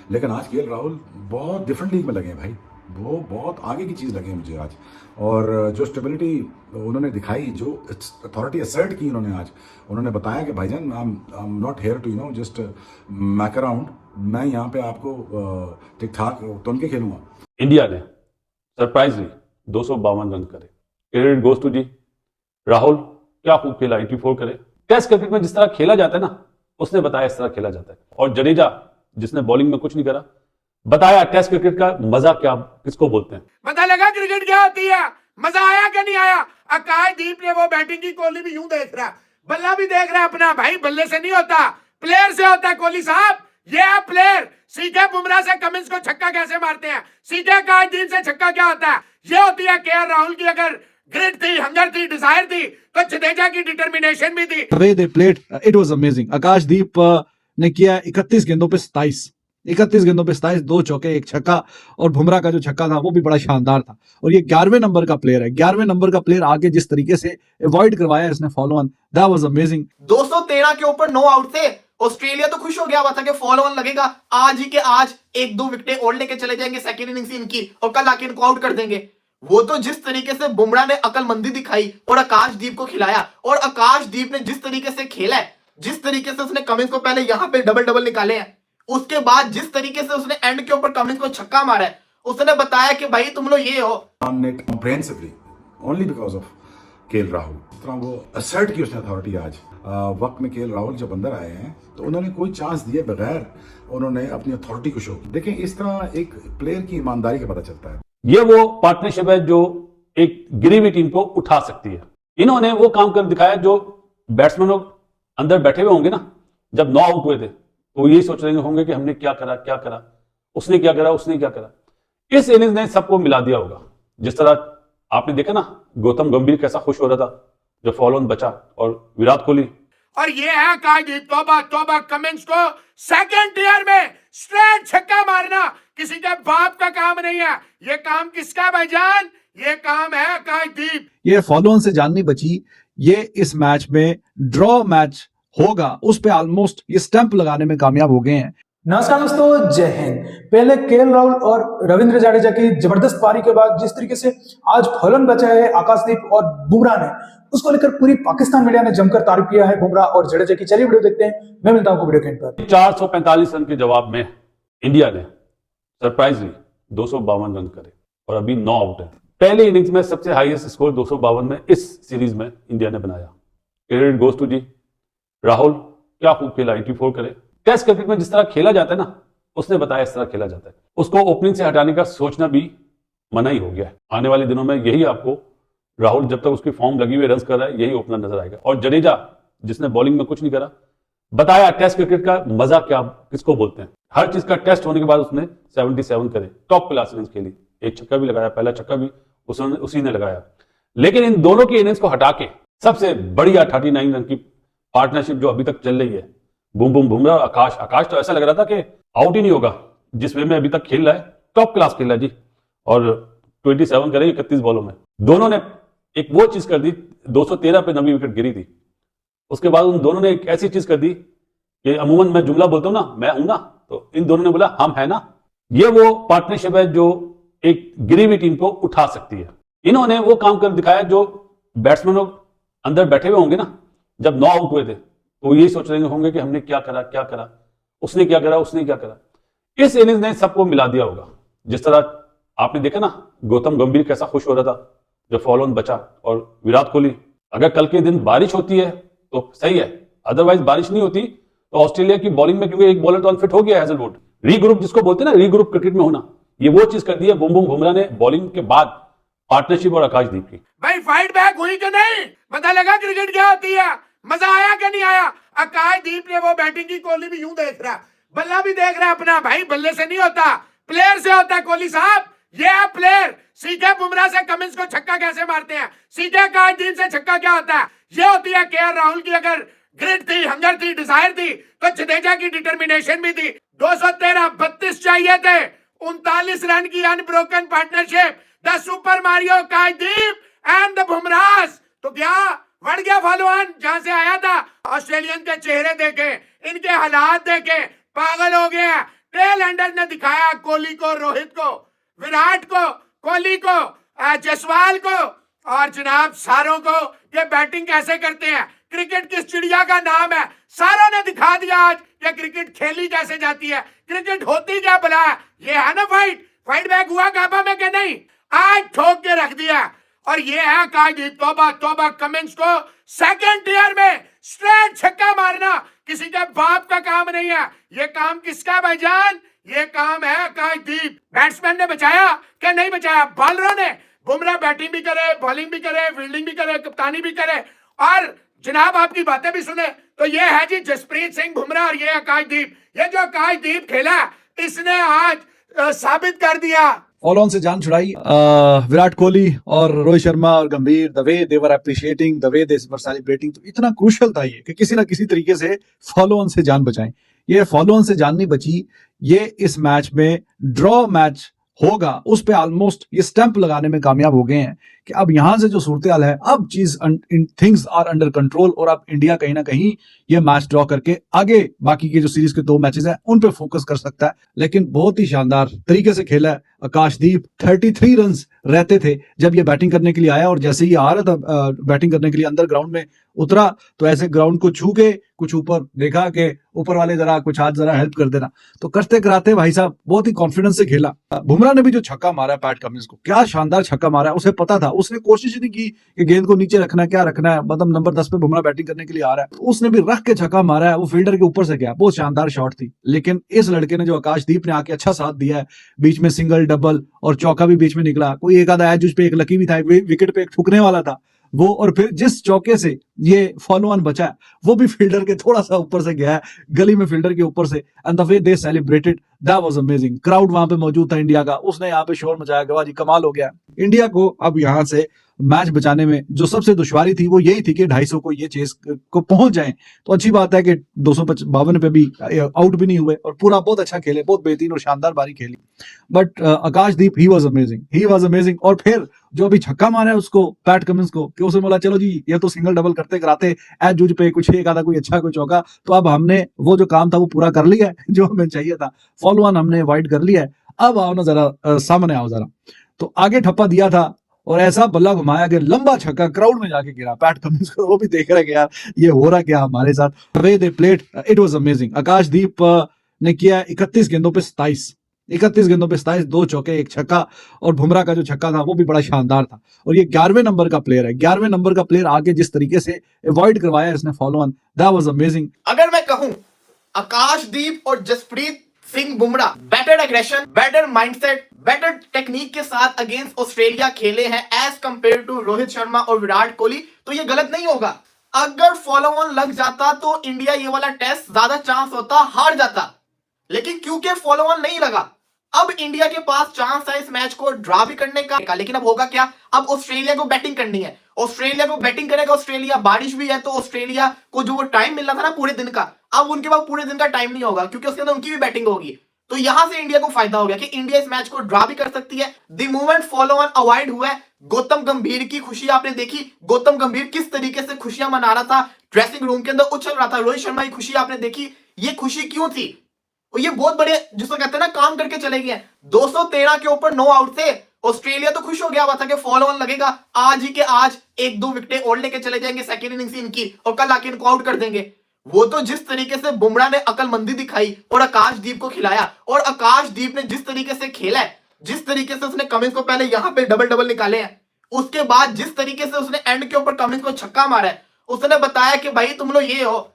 लेकिन आज केएल राहुल बहुत डिफरेंट लीग में लगे हैं भाई, वो बहुत आगे की चीज़ लगी मुझे आज। और जो स्टेबिलिटी उन्होंने दिखाई, जो अथॉरिटी असर्ट की उन्होंने आज, उन्होंने बताया कि भाईजान I am not here to just muck around, मैं यहाँ पे आपको ठीक ठाक तुन के खेलूंगा। इंडिया ने सरप्राइजली 252 रन करे, क्रेडिट गोज टू जी राहुल, क्या खूब खेला, 84 करे। टेस्ट क्रिकेट में जिस तरह खेला जाता है ना, उसने बताया इस तरह खेला जाता है। और जडेजा जिसने बॉलिंग में कुछ नहीं करा, बताया टेस्ट क्रिकेट का मजा क्या किसको बोलते हैं। पता लगा क्रिकेट क्या होती है, मजा आया कि नहीं आया। आकाशदीप ने वो बैटिंग की, कोहली भी यूं देख रहा, बल्ला भी देख रहा अपना। भाई बल्ले से नहीं होता, प्लेयर से होता है। कोहली साहब ये है प्लेयर, सीखे बुमराह से कमिंस को छक्का कैसे मारते हैं, सीखे आकाशदीप से छक्का क्या होता है। ये होती है केएल राहुल की अगर ग्रिड थी, हंगर थी, डिजायर थी, तो जडेजा की डिटर्मिनेशन भी थी। Way they played it was amazing. Akashdeep ने किया 31 गेंदों पे 27 गेंदों पे 27, 2 चौके 1 छक्का। और बुमराह का जो छक्का था वो भी बड़ा शानदार था। और ये 11वें नंबर का प्लेयर है, 11वें नंबर का प्लेयर आगे जिस तरीके से अवॉइड करवाया इसने follow on, that was amazing. 213 के ऊपर 9 आउट थे। ऑस्ट्रेलिया तो खुश हो गया हुआ था कि फॉलो ऑन लगेगा, आज ही के आज 1-2 विकेटें और लेके चले जाएंगे सेकंड इनिंग्स इनकी और कल आके इनको आउट कर देंगे। वो तो जिस तरीके से बुमराह ने अकलमंदी दिखाई और आकाशदीप को खिलाया, और आकाशदीप ने जिस तरीके से खेला है, जिस तरीके से उसने कमिंस को पहले यहां पे डबल निकाले हैं, उसके बाद जिस तरीके से उसने एंड के ऊपर कमिंस को छक्का मारा है, उसने बताया कि भाई तुम लोग ये हो। Comprehensively only because of KL Rahul. इस तरह वो असर्ट की उसने अथॉरिटी आज वक्त में केएल राहुल जब अंदर आए हैं तो उन्होंने कोई चांस दिए बगैर उन्होंने अपनी अथॉरिटी को शो किया। देखें इस तरह एक प्लेयर की ईमानदारी का पता चलता है। ये वो पार्टनरशिप है जो एक गिरी हुई टीम को उठा सकती है। इन्होंने वो काम कर दिखाया जो बैट्समैन लोग अंदर बैठे हुए होंगे ना, जब 9 आउट हुए थे तो यही सोच रहे होंगे कि हमने क्या करा, उसने क्या करा। इस इनिंग्स ने सबको मिला दिया होगा। जिस तरह आपने देखा ना, गौतम गंभीर कैसा खुश हो रहा था जब फॉलो ऑन बचा, और विराट कोहली। और ये है आकाशदीप, तौबा तौबा, कमिंस को सेकंड ईयर में स्ट्रेट छक्का मारना किसी के बाप का काम नहीं है। ये काम किसका है भाईजान, ये काम है आकाशदीप। ये फॉलो ऑन से जान नहीं बची, ये इस मैच में ड्रॉ मैच होगा उस पे ऑलमोस्ट ये स्टंप लगाने में कामयाब हो गए हैं। नमस्कार दोस्तों, जय हिंद। पहले केएल राहुल और रविंद्र जडेजा की जबरदस्त पारी के बाद जिस तरीके से आज फॉलोन बचा है आकाशदीप और बुमराह ने, उसको लेकर पूरी पाकिस्तान मीडिया ने जमकर तारीफ किया है बुमराह और जडेजा की। चलिए वीडियो देखते हैं, मैं मिलता हूं वीडियो के एंड पर। 445 रन के जवाब में इंडिया ने सरप्राइजली 252 रन करे और अभी 9 आउट है। पहले इनिंग्स में सबसे हाईएस्ट स्कोर 252 में इस सीरीज में इंडिया ने बनाया। क्रेडिट गोज टू जी राहुल, क्या खूब खेला, 84 करे। टेस्ट क्रिकेट में जिस तरह खेला जाता है ना, उसने बताया इस तरह खेला जाता है। उसको ओपनिंग से हटाने का सोचना भी मना ही हो गया है। आने वाले दिनों में यही आपको राहुल जब तक उसकी फॉर्म लगी हुई रन कर रहा है, यही ओपनर नजर आएगा। और जडेजा जिसने बॉलिंग में कुछ नहीं करा, बताया टेस्ट क्रिकेट का मजा क्या किसको बोलते हैं। हर चीज का टेस्ट होने के बाद उसने 77 करे, टॉप क्लास इनिंग्स खेली, 1 छक्का भी लगाया, पहला छक्का भी उसी ने लगाया। लेकिन इन दोनों की इनिंग्स को हटा के सबसे बढ़िया 39 रन की पार्टनरशिप जो अभी तक चल रही है, बुम बुमराह और आकाश तो ऐसा लग रहा था कि आउट ही नहीं होगा। जिस वे में अभी तक खेल रहा है, टॉप क्लास खेल रहा है जी। और 27 करे 31 बॉलों में। दोनों ने एक वो चीज कर दी, 213 पे 90 विकेट गिरी थी। उसके बाद उन दोनों ने एक ऐसी चीज कर दी कि अमूमन मैं जुमला बोलता हूं ना, मैं हूं ना, तो इन दोनों ने बोला हम है ना। ये वो पार्टनरशिप है जो एक गिरी हुई टीम को उठा सकती है। इन्होंने वो काम कर दिखाया जो बैट्समैन लोग अंदर बैठे हुए होंगे ना, जब 9 आउट हुए थे तो यही सोच रहे होंगे कि हमने क्या करा, उसने क्या करा। इस इनिंग्स ने सबको मिला दिया होगा। जिस तरह आपने देखा ना, गौतम गंभीर कैसा खुश हो रहा था जब फॉलो ऑन बचा, और विराट कोहली। अगर कल के दिन बारिश होती है तो सही है, अदरवाइज बारिश नहीं होती तो ऑस्ट्रेलिया की बॉलिंग में, क्योंकि एक बॉलर तो अनफिट हो गया हैजलवुड, रीग्रुप जिसको बोलते हैं ना, रीग्रुप क्रिकेट में होना, ये वो चीज कर दी है बुमराह ने बॉलिंग के बाद पार्टनरशिप और आकाशदीप की। भाई फाइट बैक हुई कि नहीं, पता लगा क्रिकेट क्या होती है, मजा आया कि नहीं आया। आकाशदीप ने वो बैटिंग की, कोहली भी यूं देख रहा, बल्ला भी देख रहा अपना। भाई बल्ले से नहीं होता, प्लेयर से होता है। कोहली साहब ये है प्लेयर, सीखे बुमराह से कमिंस को छक्का कैसे मारते हैं, सीखे आकाशदीप से छक्का क्या होता है। ये होती है केएल राहुल की अगर ग्रिड थी, हंगर थी, डिजायर थी, तो जडेजा की डिटर्मिनेशन भी थी। 213 32 चाहिए थे, 39 रन की unbroken partnership, the super Mario Akashdeep and the बुमराहs। तो क्या बढ़ गया फॉलो ऑन जहां से आया था। ऑस्ट्रेलियन के चेहरे देखे, इनके हालात देखे, पागल हो गए हैं। टेल एंडर ने दिखाया कोहली को, रोहित को, विराट को, कोहली को, जायसवाल को और जनाब सारों को ये बैटिंग कैसे करते हैं। क्रिकेट किस चिड़िया का नाम है, सारों ने दिखा दिया आज कि क्रिकेट खेली कैसे जाती है, क्रिकेट होती क्या भला है। ये है ना फाइट बैक हुआ गाबा में कि नहीं, आज ठोक के रख दिया। और ये है आकाशदीप, तौबा तौबा, कमिंस को सेकंड ईयर में स्ट्रेट छक्का मारना किसी के बाप का काम नहीं है। ये काम किसका है भाईजान, ये काम है आकाशदीप। बैट्समैन ने बचाया कि नहीं बचाया, बॉलरों ने। बुमराह बैटिंग भी करे, बॉलिंग भी करे, फील्डिंग भी करे, कप्तानी भी करे और जनाब आपकी बातें भी सुने। तो ये है जी जसप्रीत सिंह बुमराह और ये आकाशदीप। ये जो आकाशदीप खेला इसने आज साबित कर दिया। फॉलो ऑन से जान छुड़ाई विराट कोहली और रोहित शर्मा और गंभीर, the way they were appreciating, the way they were celebrating. तो इतना क्रूशियल था ये कि किसी ना किसी तरीके से फॉलो ऑन से जान बचाएं। ये फॉलो ऑन से जान नहीं बची, ये इस मैच में ड्रॉ मैच होगा उस पे ऑलमोस्ट ये स्टंप लगाने में कामयाब हो गए हैं कि अब यहां से जो सूरत हाल है, अब चीज थिंग्स आर अंडर कंट्रोल और अब इंडिया कहीं ना कहीं ये मैच ड्रॉ करके आगे बाकी के जो सीरीज के 2 मैचेस हैं उन पे फोकस कर सकता है। लेकिन बहुत ही शानदार तरीके से खेला है आकाशदीप। 33 रन रहते थे जब ये बैटिंग करने के लिए आया और जैसे ही आ रहा था बैटिंग करने के लिए अंदर ग्राउंड में उतरा तो ऐसे ग्राउंड को छू के कुछ ऊपर देखा कि ऊपर वाले जरा कुछ हाथ जरा हेल्प कर देना, तो करते कराते भाई साहब बहुत ही कॉन्फिडेंस से खेला। बुमराह ने भी जो छक्का मारा है पैट कमिंस को, क्या शानदार छक्का मारा है। उसे पता था, उसने कोशिश ही नहीं की कि गेंद को नीचे रखना है, क्या रखना है, मतलब नंबर 10 पे बुमराह बैटिंग करने के लिए आ रहा है, उसने भी रख के छक्का मारा है। वो फील्डर के ऊपर से गया, बहुत शानदार शॉट थी। लेकिन इस लड़के ने जो आकाशदीप ने आके अच्छा साथ दिया है, बीच में सिंगल, डबल और चौका भी बीच में निकला, कोई एक आधा एज पे एक लकी भी था, विकेट पे एक ठुकने वाला था वो, और फिर जिस चौके से ये फॉलो ऑन बचा है वो भी फील्डर के थोड़ा सा ऊपर से गया है, गली में फील्डर के ऊपर से। And the way they celebrated, that was amazing. Crowd वहां पे मौजूद था इंडिया का, उसने यहाँ पे शोर मचाया कि वाह जी कमाल हो गया। इंडिया को अब यहाँ से मैच बचाने में जो सबसे दुश्वारी थी वो यही थी कि 250 को ये चेस को पहुंच जाएं। तो अच्छी बात है कि 252 पे भी आउट भी नहीं हुए और पूरा बहुत अच्छा खेले, बहुत बेहतरीन और शानदार बारी खेली। But Akashdeep he was amazing. और फिर जो अभी छक्का मारा है उसको पैट कमिंस को, कि उसे बोला चलो जी ये तो सिंगल डबल करते कराते एज जूझ पे कुछ एक आधा कोई अच्छा कोई चौका, तो अब हमने वो जो काम था वो पूरा कर लिया है जो हमें चाहिए था, फॉलो ऑन हमने अवॉइड कर लिया है। अब आओ ना जरा सामने आओ जरा। तो आगे ठप्पा दिया था और ऐसा बल्ला घुमाया कि लंबा छक्का क्राउड में जाके गिरा पैट कमिंस को। वो भी देख रहे कि यार ये हो रहा क्या हमारे साथ। Way they played, it was amazing. Akashdeep ने किया 31 गेंदों पे 27, 2 चौके, 1 छक्का और बुमराह का जो छक्का था वो भी बड़ा शानदार था। और ये 11वें नंबर का प्लेयर है, 11वें नंबर का प्लेयर आगे जिस तरीके से अवॉइड करवाया इसने follow on, that was amazing. अगर मैं कहूं आकाशदीप और Jasprit Singh Bumrah better aggression, better mindset, better technique के साथ अगेंस्ट ऑस्ट्रेलिया खेले हैं as compared to Rohit Sharma और विराट कोहली, तो ये गलत नहीं होगा। अगर फॉलो ऑन लग जाता तो इंडिया ये वाला टेस्ट ज्यादा चांस होता हार जाता, लेकिन क्योंकि फॉलो ऑन नहीं लगा, अब इंडिया के पास चांस है इस मैच को ड्रॉ भी करने का। लेकिन अब होगा क्या, अब ऑस्ट्रेलिया को बैटिंग करनी है, ऑस्ट्रेलिया को बैटिंग करेगा ऑस्ट्रेलिया, बारिश भी है तो ऑस्ट्रेलिया को जो वो टाइम मिलना था ना पूरे दिन का, अब उनके पास पूरे दिन का टाइम नहीं होगा क्योंकि उसके अंदर उनकी भी बैटिंग होगी। तो यहां से इंडिया को फायदा हो गया कि इंडिया इस मैच को ड्रॉ भी कर सकती है। The moment follow on avoid हुआ है, गौतम गंभीर की खुशी आपने देखी, गौतम गंभीर किस तरीके से खुशियां मना रहा था, ड्रेसिंग रूम के अंदर उछल रहा था। रोहित शर्मा की खुशी आपने देखी, ये खुशी क्यों थी, और ये बहुत बड़े जिसको कहते हैं ना काम करके चले गए। 213 के ऊपर 9 आउट थे, ऑस्ट्रेलिया तो खुश हो गया हुआ था कि फॉलो ऑन लगेगा, आज ही के आज 1-2 विकेटें और लेके चले जाएंगे सेकंड इनिंग्स इनकी और कल आके इनको आउट कर देंगे। वो तो जिस तरीके से बुमराह ने अकलमंदी दिखाई और आकाशदीप को खिलाया, और आकाशदीप ने जिस तरीके से खेला है, जिस तरीके से उसने कमिंस को पहले यहां पे डबल निकाले हैं, उसके बाद जिस तरीके से उसने एंड के ऊपर कमिंस को छक्का मारा है, उसने बताया कि भाई तुम लोग ये हो,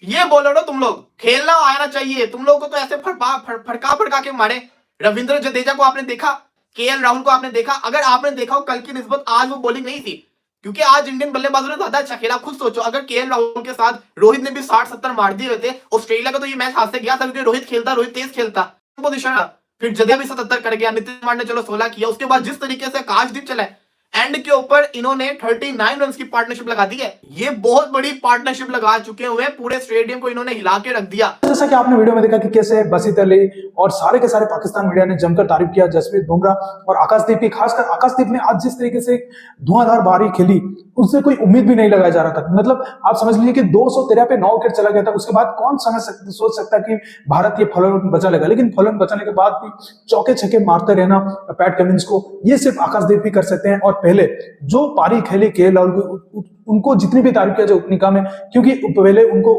ये बोलो ना, तुम लोग खेलना आना चाहिए, तुम लोगों को तो ऐसे फड़का के मारे। रविंद्र जडेजा को आपने देखा, केएल राहुल को आपने देखा, अगर आपने देखा हो कल की निस्बत आज वो बॉलिंग नहीं थी क्योंकि आज इंडियन बल्लेबाजों ने ज्यादा अच्छा खेला। खुद सोचो अगर केएल राहुल के साथ रोहित ने भी 60-70 मार दिए हुए थे, ऑस्ट्रेलिया का तो ये मैच हाथ से गया था क्योंकि रोहित तेज खेलता पोजीशन। फिर जडेजा भी 77 कर गया, नितिन कुमार ने चलो 16 किया, उसके बाद जिस तरीके से आकाशदीप चला है एंड के ऊपर इन्होंने 39 रन की पार्टनरशिप लगा दी है। ये बहुत बड़ी पार्टनरशिप लगा चुके हुए हैं, पूरे स्टेडियम को इन्होंने हिला के रख दिया। जैसा कि आपने वीडियो में देखा कि कैसे बसीत अली और सारे के सारे पाकिस्तान मीडिया ने जमकर तारीफ किया जसप्रीत बुमराह और आकाशदीप की। खासकर आकाशदीप ने आज जिस तरीके से धुआंधार पारी खेली, उससे कोई उम्मीद भी नहीं लगाया जा रहा था। मतलब आप समझ लीजिए कि 213 पे 9 विकेट चला गया था। उसके बाद कौन सोच सकता कि भारत ये फॉलोअन बचा लेगा, लेकिन फॉलोअन बचाने के बाद भी चौके छक्के मारते रहना पैट कमिंस को, ये सिर्फ आकाशदीप ही कर सकते हैं। और पहले जो पारी खेली के राहुल, उनको जितनी भी तारीफ किया जाए उतनी कम है, क्योंकि पहले उनको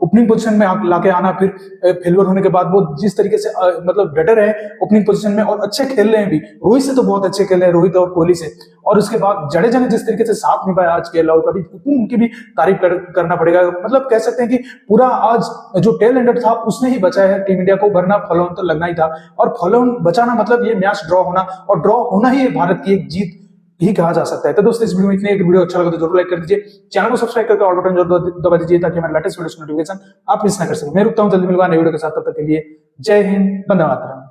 ओपनिंग पोजीशन में लाके आना, फिर फेलवर होने के बाद वो जिस तरीके से मतलब बेटर है ओपनिंग पोजीशन में और अच्छे खेल रहे हैं भी। रोहित से तो बहुत अच्छे खेल रहे हैं, रोहित और कोहली से। और उसके बाद जडेजा ने जिस तरीके से साथ निभाया आज के राहुल का भी, उनकी भी तारीफ करना पड़ेगा। मतलब कह सकते हैं कि पूरा आज जो टेल एंडर था उसने ही बचाया है टीम इंडिया को, वरना फॉलोअन तो लगना ही था। और फॉलोअन बचाना मतलब ये मैच ड्रॉ होना, और ड्रॉ होना ही भारत की एक जीत ही कहा जा सकता है। तो दोस्तों इस वीडियो में इतने, एक वीडियो अच्छा लगा तो जरूर लाइक कर दीजिए, चैनल को सब्सक्राइब करके ऑल बटन जरूर दबा दीजिए ताकि हमारे लेटेस्ट वीडियो नोटिफिकेशन आप मिस ना कर सकें। मैं रुकता हूं, जल्दी मिलूंगा नए वीडियो के साथ, तब तक के लिए जय हिंद, वंदे मातरम।